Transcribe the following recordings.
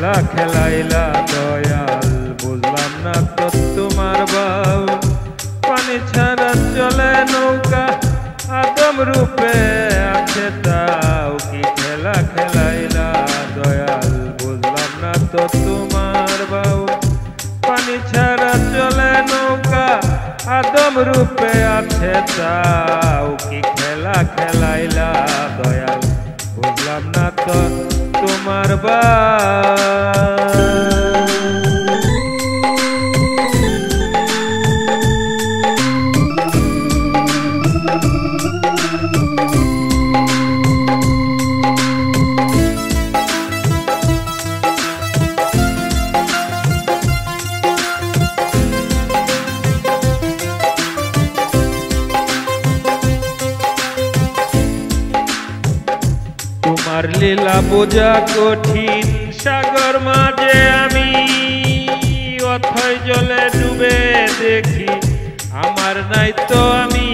খেলা খেলাইলা দয়াল বুঝলাম না তো তোমার বাউ পানি ছাড়া চলে নৌকা আদম রূপে আছে তাও কি খেলা খেলাইলা দয়াল বুঝলাম না তো তোমার বাউ পানি ছাড়া চলে নৌকা আদম রূপে আছে তাও কি খেলা খেলাইলা দয়াল বুঝলাম না তো তোমার তোমার লীলা বোঝা কঠিন সাগর মাঝে আমি অথই জলে ডুবে দেখি আমার নাই তো আমি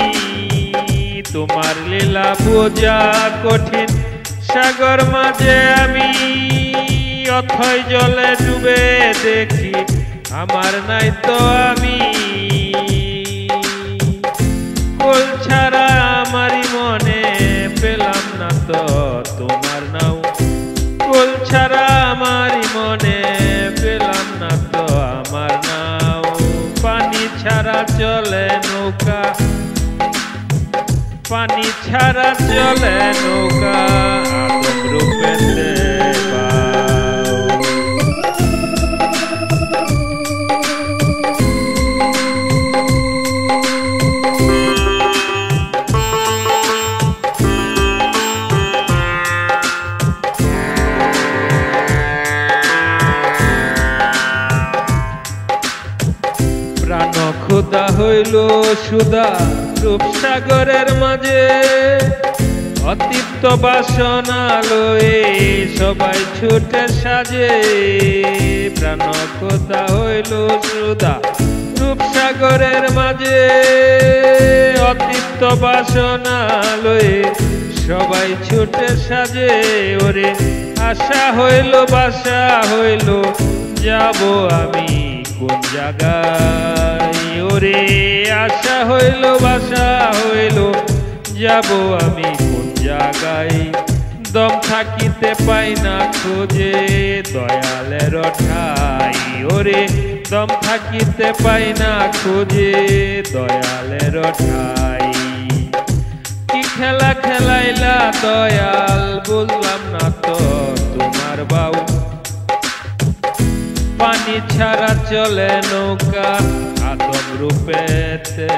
তোমার লীলা বোঝা কঠিন সাগর মাঝে আমি অথই জলে ডুবে দেখি আমার নাই তো আমি কোল ছাড়া আমারই মনে পেলাম না তো তোমার নাও কোল ছাড়া আমারই মনে পেলাম না তো আমার নাও পানি ছাড়া চলে নৌকা পানি ছাড়া চলে নৌকা আদম রূপেতে প্রাণ ক্ষুধা হইল সুধা রূপসাগরের মাঝে অতৃপ্ত বাসনা লয়ে সবাই ছুটে সাজে প্রাণ ক্ষুধা হইল সুধা রূপসাগরের মাঝে অতৃপ্ত বাসনা লয়ে সবাই ছুটে সাজে ওরে আশা হইল বাসা হইল যাব আমি কোন জায়গায় ওরে আশা হইল বাসা হইল যাব আমি কোন জায়গায় দম থাকিতে পাই না খোঁজে দয়ালের ঠাই ওরে দম থাকিতে পাই না খোঁজে দয়ালের ঠাই কি খেলা খেলাইলা দয়াল বুঝলাম না তো তোমার বাউ পানি ছাড়া চলে নৌকা আদম রূপেতে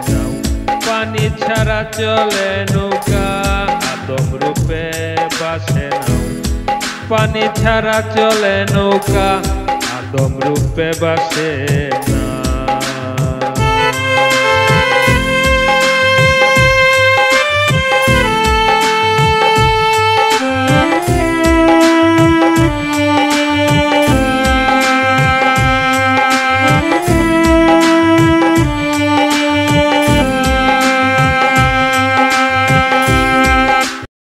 নাও পানি ছাড়া চলে নৌকা আদম রূপে বাসে নাও পানি ছাড়া চলে নৌকা আদম রূপে বাসে